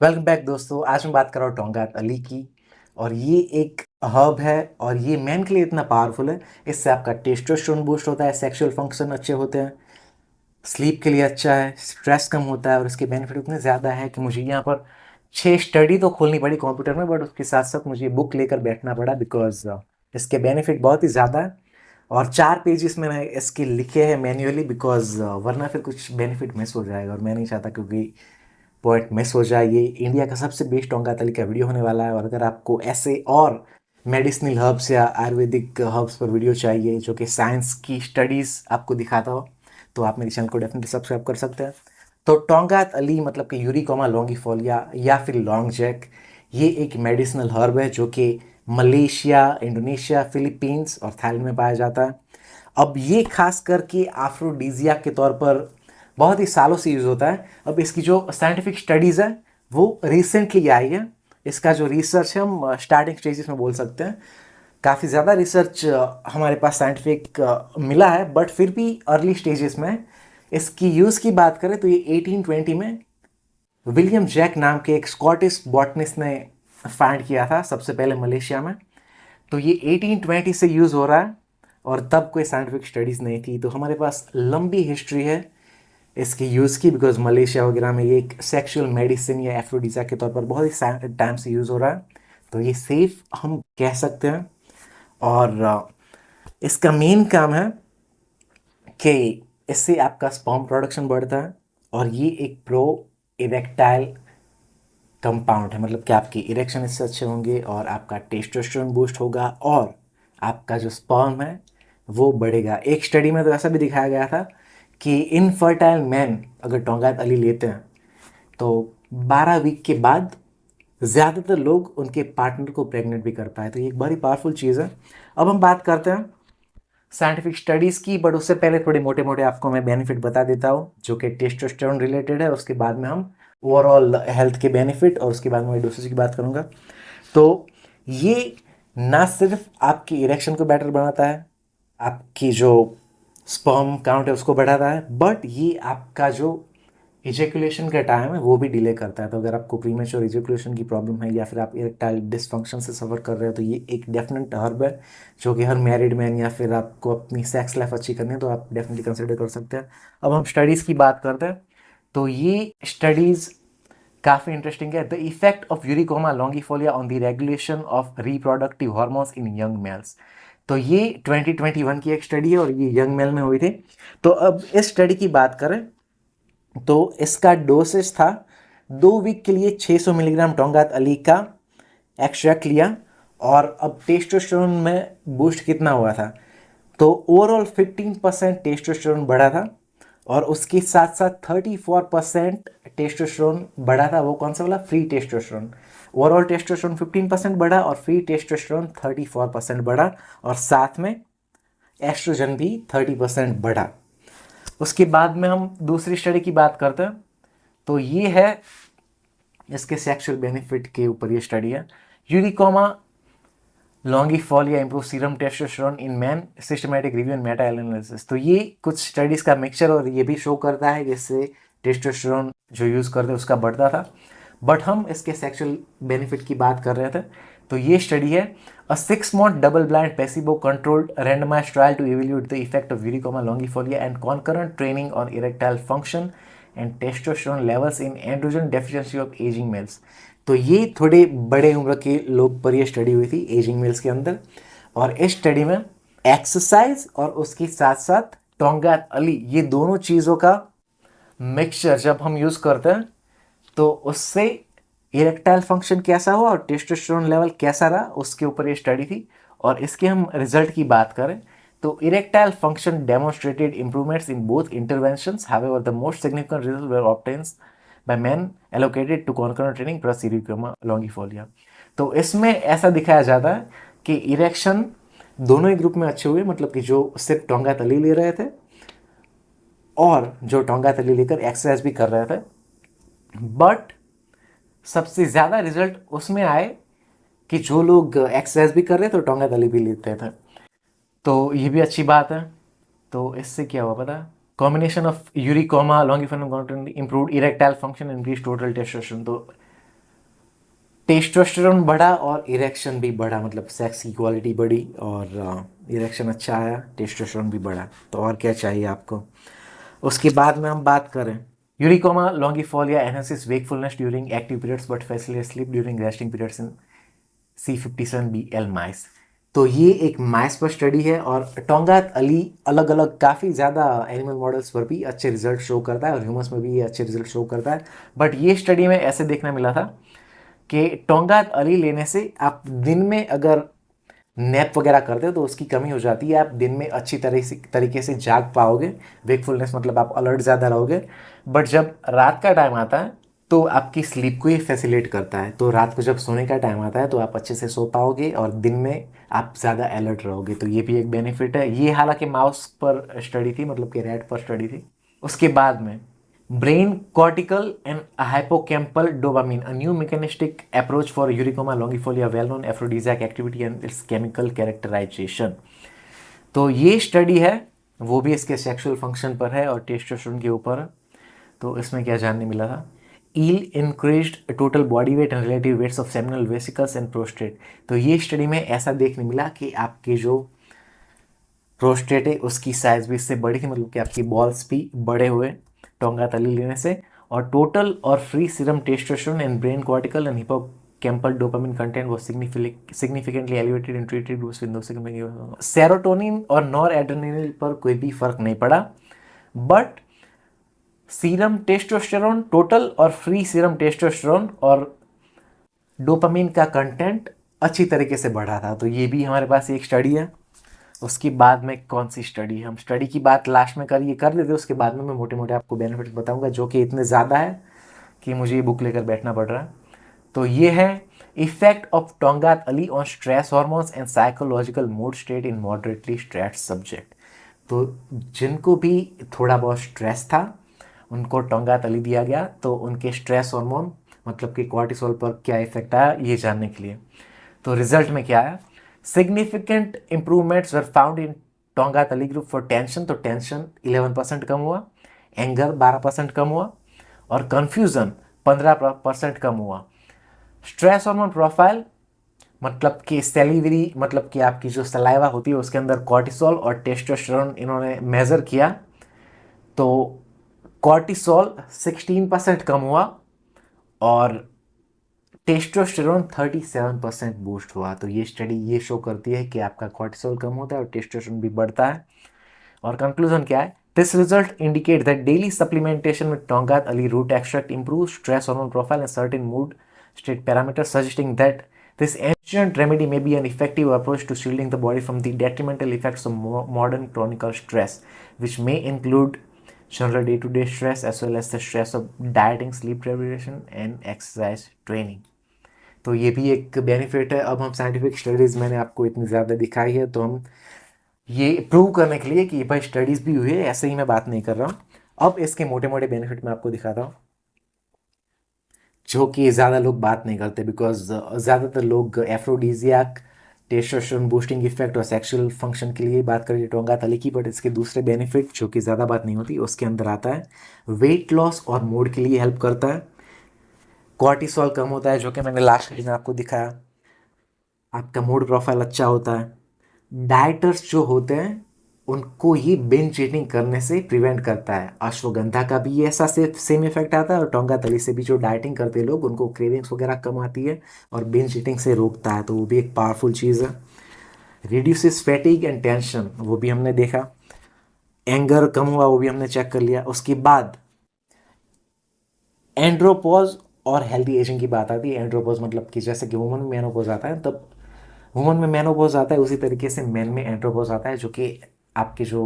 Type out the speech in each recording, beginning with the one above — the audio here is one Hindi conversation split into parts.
वेलकम बैक दोस्तों। आज मैं बात कर रहा हूँ टोंगात अली की। और ये एक हर्ब है और ये मेन के लिए इतना पावरफुल है। इससे आपका टेस्टोस्टेरोन बूस्ट होता है, सेक्सुअल फंक्शन अच्छे होते हैं, स्लीप के लिए अच्छा है, स्ट्रेस कम होता है और इसके बेनिफिट उतने ज़्यादा है कि मुझे यहाँ पर 6 स्टडी तो खोलनी पड़ी कंप्यूटर में, बट उसके साथ साथ मुझे बुक लेकर बैठना पड़ा बिकॉज इसके बेनिफिट बहुत ही ज़्यादा है। और 4 पेजेस में मैंने इसके लिखे हैं मैन्युअली बिकॉज वरना फिर कुछ बेनिफिट मिस हो जाएगा और मैं नहीं चाहता क्योंकि पॉइंट मिस हो जाए। ये इंडिया का सबसे बेस्ट टोंगातली का वीडियो होने वाला है और अगर आपको ऐसे और मेडिसिनल हर्ब्स या आयुर्वेदिक हर्ब्स पर वीडियो चाहिए जो कि साइंस की स्टडीज़ आपको दिखाता हो तो आप मेरे चैनल को डेफिनेटली सब्सक्राइब कर सकते हैं। तो टोंगात अली मतलब कि यूरिकोमा लॉन्गिफोलिया या फिर लॉन्ग जैक, ये एक मेडिसिनल हर्ब है जो कि मलेशिया, इंडोनेशिया, फिलीपींस और थाईलैंड में पाया जाता है। अब ये खास करके आफ्रोडीजिया के तौर पर बहुत ही सालों से यूज़ होता है। अब इसकी जो साइंटिफिक स्टडीज़ है वो रिसेंटली आई है। इसका जो रिसर्च है हम स्टार्टिंग स्टेजेस में बोल सकते हैं। काफ़ी ज़्यादा रिसर्च हमारे पास साइंटिफिक मिला है बट फिर भी अर्ली स्टेजेस में है। इसकी यूज़ की बात करें तो ये 1820 में विलियम जैक नाम के एक स्कॉटिश बॉटनिस्ट ने फाइंड किया था सबसे पहले मलेशिया में। तो ये 1820 से यूज़ हो रहा है और तब कोई साइंटिफिक स्टडीज़ नहीं थी। तो हमारे पास लंबी हिस्ट्री है इसकी यूज़ की बिकॉज मलेशिया वगैरह में ये एक सेक्सुअल मेडिसिन या एफ्रोडीज़िया के तौर पर बहुत ही टाइम से यूज़ हो रहा है। तो ये सेफ हम कह सकते हैं। और इसका मेन काम है कि इससे आपका स्पर्म प्रोडक्शन बढ़ता है और ये एक प्रो इरेक्टाइल कंपाउंड है, मतलब कि आपकी इरेक्शन इससे अच्छे होंगे और आपका टेस्टोस्टेरोन बूस्ट होगा और आपका जो स्पर्म है वो बढ़ेगा। एक स्टडी में तो ऐसा भी दिखाया गया था कि इनफर्टाइल मैन अगर टोंगात अली लेते हैं तो 12 वीक के बाद ज़्यादातर लोग उनके पार्टनर को प्रेग्नेंट भी कर पाए। तो ये एक बड़ी पावरफुल चीज़ है। अब हम बात करते हैं साइंटिफिक स्टडीज़ की, बट उससे पहले थोड़े मोटे मोटे आपको मैं बेनिफिट बता देता हूँ जो कि टेस्टोस्टेरोन रिलेटेड है। उसके बाद में हम ओवरऑल हेल्थ के बेनिफिट और उसके बाद में डोसेज की बात करूँगा। तो ये ना सिर्फ आपकी इरेक्शन को बेटर बनाता है, आपकी जो स्पर्म काउंट है उसको बढ़ाता है, बट ये आपका जो इजेकुलेशन का टाइम है वो भी डिले करता है। तो अगर आपको प्रीमेच्योर इजेकुलेशन की प्रॉब्लम है या फिर आप इरेक्टाइल डिसफंक्शन से सफ़र कर रहे हो तो ये एक डेफिनेट हर्ब है जो कि हर मैरिड मैन या फिर आपको अपनी सेक्स लाइफ अच्छी करनी है तो आप डेफिनेटली कंसिडर कर सकते हैं। अब हम स्टडीज़ की बात करते हैं तो ये स्टडीज़ काफ़ी इंटरेस्टिंग है। The effect of Eurycoma longifolia on the regulation of reproductive hormones in young males. तो ये 2021 की एक स्टडी है और ये यंग मेल में हुई थी। तो अब इस स्टडी की बात करें तो इसका डोसेज था 2 वीक के लिए 600 मिलीग्राम टोंगात अली का एक्सट्रैक्ट लिया। और अब टेस्टोस्टेरोन में बूस्ट कितना हुआ था तो ओवरऑल 15% टेस्टोस्टेरोन बढ़ा था और उसके साथ साथ 34% टेस्टोस्टेरोन बढ़ा था। वो कौन सा वाला? Free testosterone. ओवरऑल टेस्टोस्टेरोन 15% बढ़ा और फ्री टेस्टोस्टेरोन 34% बढ़ा और साथ में एस्ट्रोजन भी 30% बढ़ा। उसके बाद में हम दूसरी स्टडी की बात करते हैं तो ये है इसके सेक्सुअल बेनिफिट के ऊपर ये स्टडी है। Eurycoma longifolia improve serum testosterone in man, systematic review and meta analysis. तो ये कुछ स्टडीज़ का मिक्सचर और ये भी शो करता है जैसे टेस्टोस्टेरोन जो यूज़ करते हैं उसका बढ़ता था। बट हम इसके सेक्सुअल बेनिफिट की बात कर रहे थे तो ये स्टडी है a 6 month double blind placebo controlled randomized trial to evaluate the effect of Eurycoma longifolia and concurrent training on erectile function and testosterone levels in androgen deficiency of aging males. तो ये थोड़े बड़े उम्र के लोग पर ये स्टडी हुई थी एजिंग मेल्स के अंदर। और इस स्टडी में एक्सरसाइज और उसके साथ साथ टोंगात अली ये दोनों चीज़ों का मिक्सचर जब हम यूज़ करते हैं तो उससे इरेक्टाइल फंक्शन कैसा हुआ और टेस्टोस्टेरोन लेवल कैसा रहा उसके ऊपर ये स्टडी थी। और इसके हम रिजल्ट की बात करें तो erectile function demonstrated improvements in both interventions. However the most significant result were obtained by man allocated to concurrent training plus Eurycoma longifolia. तो इसमें ऐसा दिखाया जाता है कि इरेक्शन दोनों ही ग्रुप में अच्छे हुए, मतलब कि जो सिर्फ टोंगात अली ले रहे थे और जो टोंगात अली लेकर एक्सरसाइज भी कर रहे थे। बट सबसे ज़्यादा रिजल्ट उसमें आए कि जो लोग एक्सरसाइज भी कर रहे थे तो टोंगात अली भी लेते थे। तो ये भी अच्छी बात है। तो इससे क्या हुआ पता? Combination of Eurycoma longifolia improved erectile function increase total testosterone. तो टेस्टोस्टेरोन बढ़ा और इरेक्शन भी बढ़ा, मतलब सेक्स की क्वालिटी बढ़ी और इरेक्शन अच्छा आया, टेस्टोस्टेरोन भी बढ़ा। तो और क्या चाहिए आपको। उसके बाद में हम बात करें Eurycoma longifolia enhances wakefulness during active periods but facilitates sleep during resting periods in C57BL mice. तो ये एक माइस पर स्टडी है और टोंगात अली अलग अलग काफ़ी ज़्यादा एनिमल मॉडल्स पर भी अच्छे रिजल्ट शो करता है और ह्यूमंस में भी ये अच्छे रिजल्ट शो करता है। बट ये स्टडी में ऐसे देखने मिला था कि टोंगात अली लेने से आप दिन में अगर नैप वगैरह करते हो तो उसकी कमी हो जाती है, आप दिन में अच्छी तरीके से जाग पाओगे, वेकफुलनेस मतलब आप अलर्ट ज़्यादा रहोगे। बट जब रात का टाइम आता है तो आपकी स्लीप को ये फैसिलिटेट करता है, तो रात को जब सोने का टाइम आता है तो आप अच्छे से सो पाओगे और दिन में आप ज़्यादा अलर्ट रहोगे। तो ये भी एक बेनिफिट है। ये हालांकि माउस पर स्टडी थी, मतलब कि रैट पर स्टडी थी। उसके बाद में brain cortical and hippocampal dopamine, a new mechanistic approach for Eurykoma longifolia, well-known aphrodisiac activity and its chemical characterization। तो ये स्टडी है, वो भी इसके सेक्सुअल फंक्शन पर है और टेस्टोस्टेरोन के ऊपर है। तो इसमें क्या जानने मिला था, EL increased total body weight and relative weights of seminal vesicles and prostate. तो ये स्टडी में ऐसा देखने मिला कि आपके जो प्रोस्टेट है उसकी साइज भी इससे बड़ी थी, मतलब कि आपकी बॉल्स भी बड़े हुए टोंगा तली लेने से। और टोटल और free serum testosterone and brain cortical and hippocampal dopamine content was significantly elevated in treated groups with serotonin और नॉर एड्रेनालिन पर कोई भी फर्क नहीं पड़ा। बट सीरम टेस्टोस्टेरोन, टोटल और फ्री सीरम टेस्टोस्टेरोन और डोपामिन का कंटेंट अच्छी तरीके से बढ़ा था। तो ये भी हमारे पास एक स्टडी है। उसके बाद में कौन सी स्टडी, हम स्टडी की बात लास्ट में कर देते, उसके बाद में मैं मोटे मोटे आपको बेनिफिट्स बताऊंगा जो कि इतने ज़्यादा है कि मुझे ये बुक लेकर बैठना पड़ रहा है। तो ये है effect of Tongkat Ali on stress hormones and psychological mood state in moderately stressed subject. तो जिनको भी थोड़ा बहुत स्ट्रेस था उनको टोंगात अली दिया गया, तो उनके स्ट्रेस हार्मोन मतलब कि कॉर्टिसोल पर क्या इफेक्ट आया ये जानने के लिए। तो रिजल्ट में क्या आया, significant improvements were found in Tongkat Ali group for tension. तो टेंशन 11% कम हुआ, एंगर 12% कम हुआ और कंफ्यूजन 15% कम हुआ। स्ट्रेस हार्मोन प्रोफाइल मतलब कि सेलिवरी मतलब कि आपकी जो सलाइवा होती है उसके अंदर कॉर्टिसोल और टेस्टोस्टेरोन इन्होंने मेजर किया, तो कॉर्टिसोल 16% कम हुआ और टेस्टोस्टेरोन 37% बूस्ट हुआ। तो ये स्टडी ये शो करती है कि आपका कॉर्टिसोल कम होता है और टेस्टोस्टेरोन भी बढ़ता है। और कंक्लूजन क्या है, this result indicate that daily supplementation with Tongkat Ali root extract improve stress hormone profile and certain mood state parameters, suggesting that this ancient remedy may be an effective approach to shielding the body from the detrimental effects of modern chronic stress, which may include general day-to-day stress as well as the stress of dieting, sleep deprivation and exercise training। तो ये भी एक बेनिफिट है। अब हम साइंटिफिक स्टडीज़ मैंने आपको इतनी ज़्यादा दिखाई है, तो हम ये प्रूव करने के लिए कि भाई स्टडीज़ भी हुई है, ऐसे ही मैं बात नहीं कर रहा हूँ। अब इसके मोटे मोटे बेनिफिट मैं आपको दिखाता हूँ जो कि ज़्यादा लोग बात नहीं करते, बिकॉज ज़्यादातर लोग एफ्रोडीजियाक, टेस्टोस्टेरोन बूस्टिंग इफेक्ट और सेक्सुअल फंक्शन के लिए बात करें टोंगात अली की। बट इसके दूसरे बेनिफिट जो कि ज़्यादा बात नहीं होती उसके अंदर आता है वेट लॉस और मूड के लिए हेल्प करता है, कॉर्टिसोल कम होता है जो कि मैंने लास्ट में आपको दिखाया, आपका मूड प्रोफाइल अच्छा होता है, डाइटर्स जो होते हैं उनको ये बिंज ईटिंग करने से प्रिवेंट करता है। अश्वगंधा का भी ऐसा सेम इफेक्ट आता है और टोंगा तली से भी जो डाइटिंग करते हैं लोग उनको क्रेविंग्स वगैरह कम आती है और बिंज ईटिंग से रोकता है, तो वो भी एक पावरफुल चीज़ है। रिड्यूसेस फैटिग एंड टेंशन, वो भी हमने देखा, एंगर कम हुआ वो भी हमने चेक कर लिया। उसके बाद एंड्रोपोज और हेल्दी एजिंग की बात आती है। एंड्रोपोज मतलब कि जैसे कि वुमन में मेनोपोज आता है, तब वुमन में मेनोपोज आता है उसी तरीके से मैन में एंड्रोपोज आता है, जो कि आपके जो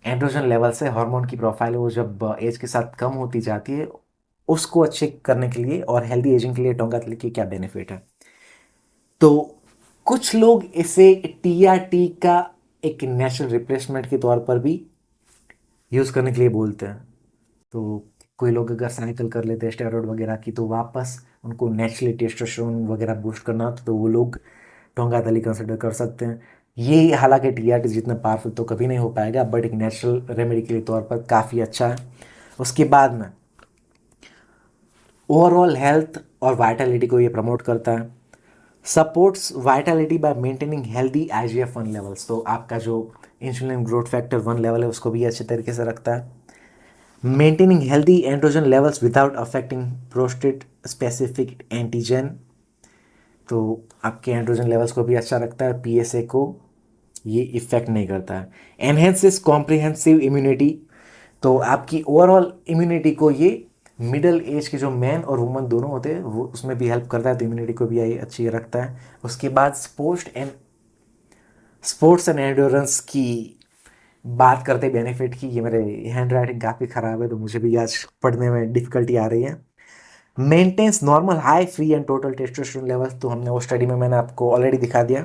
एंड्रोजन लेवल से हार्मोन की प्रोफाइल है वो जब एज के साथ कम होती जाती है उसको अच्छे करने के लिए और हेल्दी एजिंग के लिए टोंगा तली की क्या बेनिफिट है। तो कुछ लोग इसे TRT का एक नेचुरल रिप्लेसमेंट के तौर पर भी यूज़ करने के लिए बोलते हैं। तो कोई लोग अगर साइकिल कर लेते हैं स्टेरॉइड वगैरह की तो वापस उनको नेचुरली टेस्टोस्टेरोन वगैरह बूस्ट करना हो तो वो लोग टोंगा तली कंसिडर कर सकते हैं। ये हालांकि TRT जितना पावरफुल तो कभी नहीं हो पाएगा, बट एक नेचुरल रेमेडी के तौर पर काफ़ी अच्छा है। उसके बाद में ओवरऑल हेल्थ और वाइटलिटी को ये प्रमोट करता है। Supports Vitality bye maintaining healthy IGF-1 levels, तो आपका जो इंसुलिन ग्रोथ फैक्टर 1 लेवल है उसको भी अच्छे तरीके से रखता है। Maintaining healthy androgen levels without affecting prostate specific antigen, तो आपके एंड्रोजन लेवल्स को भी अच्छा रखता है। PSA को ये इफेक्ट नहीं करता है। एनहेंसेस कॉम्प्रिहेंसिव इम्यूनिटी, तो आपकी ओवरऑल इम्यूनिटी को ये मिडल एज के जो मैन और वुमन दोनों होते हैं वो उसमें भी हेल्प करता है, तो इम्यूनिटी को भी ये अच्छी रखता है। उसके बाद स्पोर्ट्स एंड एंड्योरेंस की बात करते बेनिफिट की, ये मेरे हैंड राइटिंग काफ़ी ख़राब है तो मुझे भी आज पढ़ने में डिफिकल्टी आ रही है। Maintains normal high free and total testosterone levels, तो हमने वो स्टडी में मैंने आपको ऑलरेडी दिखा दिया।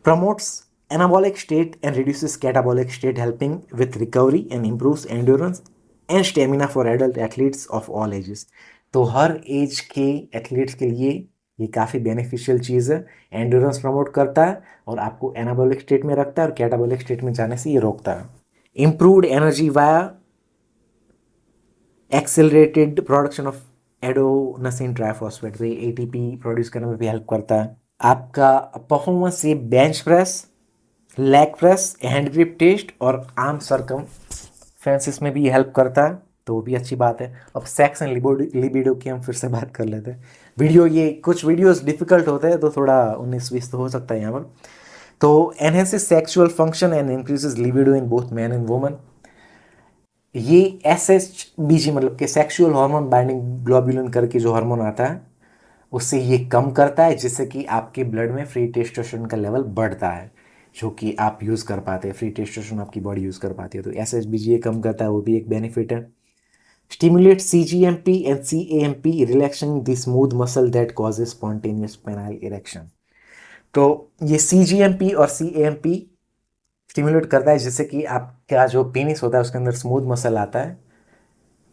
Promotes anabolic state and reduces catabolic state, helping with recovery and improves endurance and stamina for adult athletes of all ages, तो हर एज के एथलीट्स के लिए ये काफ़ी बेनिफिशियल चीज़ है। एंड्योरेंस प्रमोट करता है और आपको एनाबॉलिक स्टेट में रखता है और कैटाबॉलिक स्टेट में जाने से ये रोकता है। Improved energy via accelerated production of एडोनसिन triphosphate, तो ये ATP प्रोड्यूस करने में भी हेल्प करता है। आपका परफॉर्मेंस ये bench press, leg press, hand grip test और आर्म सर्कमफ्रेंसिस में भी हेल्प करता है, तो वो भी अच्छी बात है। अब सेक्स एंड लिबिडो की हम फिर से बात कर लेते हैं। ये कुछ वीडियोस डिफिकल्ट होते हैं तो थोड़ा 19-20 तो हो सकता है यहाँ पर। तो enhances sexual function and increases libido in both man and woman, ये SHBG मतलब कि सेक्सुअल हार्मोन बाइंडिंग ग्लोबुलिन करके जो हार्मोन आता है उससे ये कम करता है, जिससे कि आपके ब्लड में फ्री टेस्टोस्टेरोन का लेवल बढ़ता है जो कि आप यूज़ कर पाते हैं। फ्री टेस्टोस्टेरोन आपकी बॉडी यूज़ कर पाती है, तो SHBG ये कम करता है, वो भी एक बेनिफिट है। Stimulate CGMP and CAMP, relaxing the smooth muscle that causes spontaneous penile erection, तो ये CGMP और CAMP स्टिमुलेट करता है जिससे कि आपका जो पेनिस होता है उसके अंदर स्मूथ मसल आता है,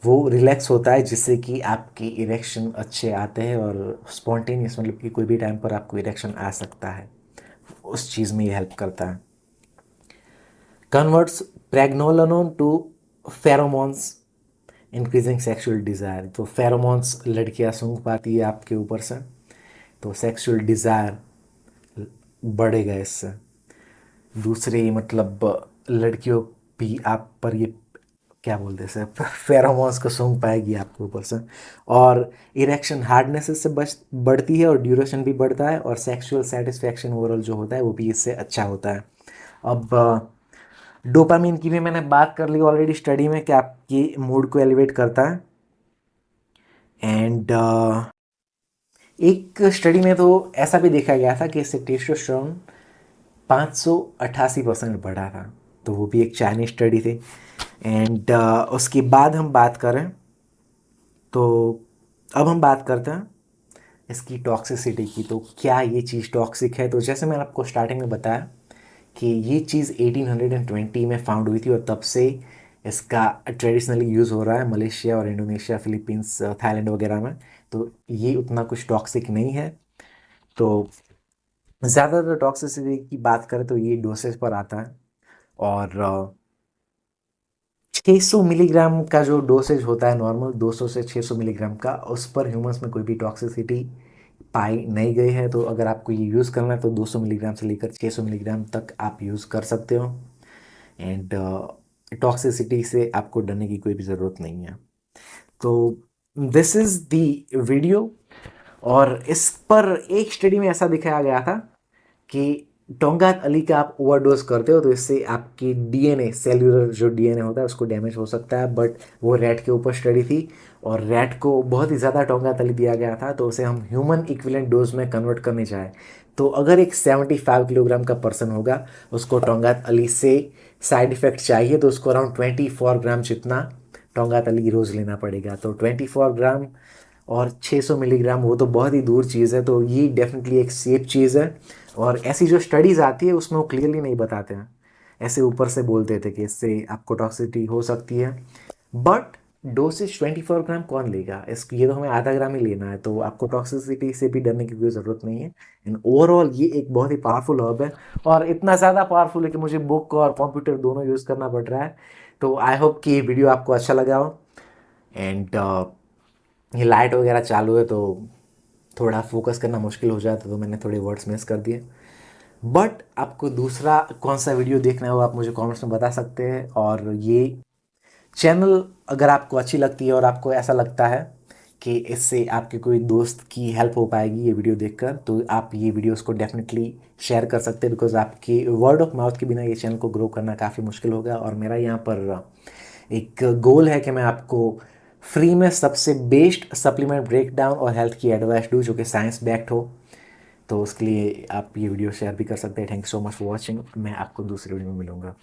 वो रिलैक्स होता है जिससे कि आपकी इरेक्शन अच्छे आते हैं और स्पॉन्टेनियस मतलब कि कोई भी टाइम पर आपको इरेक्शन आ सकता है, उस चीज़ में ये हेल्प करता है। Converts pregnenolone to pheromones increasing sexual desire, तो फेरोमोन्स लड़कियां सूंघ पाती है आपके ऊपर से, तो सेक्सुअल डिज़ायर बढ़ेगा इससे। दूसरी मतलब लड़कियों भी आप पर ये क्या बोलते हैं सर फेरोमोन्स को सूंघ पाएगी आपके ऊपर से, और इरेक्शन हार्डनेस से बढ़ती है और ड्यूरेशन भी बढ़ता है, और सेक्सुअल सेटिस्फैक्शन ओवरऑल जो होता है वो भी इससे अच्छा होता है। अब डोपामिन की भी मैंने बात कर ली ऑलरेडी स्टडी में कि आपकी मूड को एलिवेट करता है। एंड एक स्टडी में तो ऐसा भी देखा गया था कि इससे टेस्टोस्टेरोन 588% बढ़ा था, तो वो भी एक चाइनीज स्टडी थी। एंड उसके बाद हम बात करें तो अब हम बात करते हैं इसकी टॉक्सिसिटी की, तो क्या ये चीज़ टॉक्सिक है। तो जैसे मैंने आपको स्टार्टिंग में बताया कि ये चीज़ 1820 में फाउंड हुई थी और तब से इसका ट्रेडिशनली यूज़ हो रहा है मलेशिया और इंडोनेशिया, फिलीपींस, थाईलैंड वगैरह में, तो ये उतना कुछ टॉक्सिक नहीं है। तो ज़्यादातर टॉक्सिसिटी की बात करें तो ये डोसेज पर आता है, और 600 मिलीग्राम का जो डोसेज होता है नॉर्मल 200 से 600 मिलीग्राम का, उस पर ह्यूमंस में कोई भी टॉक्सिसिटी पाई नहीं गई है। तो अगर आपको ये यूज़ करना है तो 200 मिलीग्राम से लेकर 600 मिलीग्राम तक आप यूज़ कर सकते हो। एंड टॉक्सिसिटी से आपको डरने की कोई भी ज़रूरत नहीं है। तो दिस इज़ दी वीडियो, और इस पर एक स्टडी में ऐसा दिखाया गया था कि टोंगात अली का आप ओवरडोज करते हो तो इससे आपकी DNA सेल्यूलर जो DNA होता है उसको डैमेज हो सकता है, बट वो रैट के ऊपर स्टडी थी और रैट को बहुत ही ज़्यादा टोंगात अली दिया गया था, तो उसे हम ह्यूमन इक्विवेलेंट डोज में कन्वर्ट करने चाहें तो अगर एक 75 किलोग्राम का पर्सन होगा उसको टोंगात अली से साइड इफ़ेक्ट चाहिए तो उसको अराउंड 24 ग्राम जितना टोंगात अली रोज़ लेना पड़ेगा। तो 24 ग्राम और 600 मिलीग्राम वो तो बहुत ही दूर चीज़ है, तो ये डेफिनेटली एक सेफ चीज़ है। और ऐसी जो स्टडीज़ आती है उसमें वो क्लियरली नहीं बताते हैं, ऐसे ऊपर से बोलते थे कि इससे आपको टॉक्सिसिटी हो सकती है, बट डोसेज 24 ग्राम कौन लेगा, इसको ये तो हमें आधा ग्राम ही लेना है, तो आपको टॉक्सिसिटी से भी डरने की कोई ज़रूरत नहीं है। एंड ओवरऑल ये एक बहुत ही पावरफुल हर्ब है, और इतना ज़्यादा पावरफुल है कि मुझे बुक और कंप्यूटर दोनों यूज़ करना पड़ रहा है। तो आई होप कि ये वीडियो आपको अच्छा लगा हो। एंड ये लाइट वगैरह चालू है तो थोड़ा फोकस करना मुश्किल हो जाता, तो मैंने थोड़े वर्ड्स मिस कर दिए। बट आपको दूसरा कौन सा वीडियो देखना है वो आप मुझे कमेंट्स में बता सकते हैं। और ये चैनल अगर आपको अच्छी लगती है और आपको ऐसा लगता है कि इससे आपके कोई दोस्त की हेल्प हो पाएगी ये वीडियो देखकर, तो आप ये वीडियोस को डेफिनेटली शेयर कर सकते हैं, बिकॉज आपके वर्ड ऑफ माउथ के बिना ये चैनल को ग्रो करना काफ़ी मुश्किल होगा। और मेरा यहाँ पर एक गोल है कि मैं आपको फ्री में सबसे बेस्ट सप्लीमेंट ब्रेकडाउन और हेल्थ की एडवाइस दूँ जो कि साइंस बैक्ड हो। तो उसके लिए आप ये वीडियो शेयर भी कर सकते हैं। Thank you so much for watching. मैं आपको दूसरे वीडियो में मिलूंगा।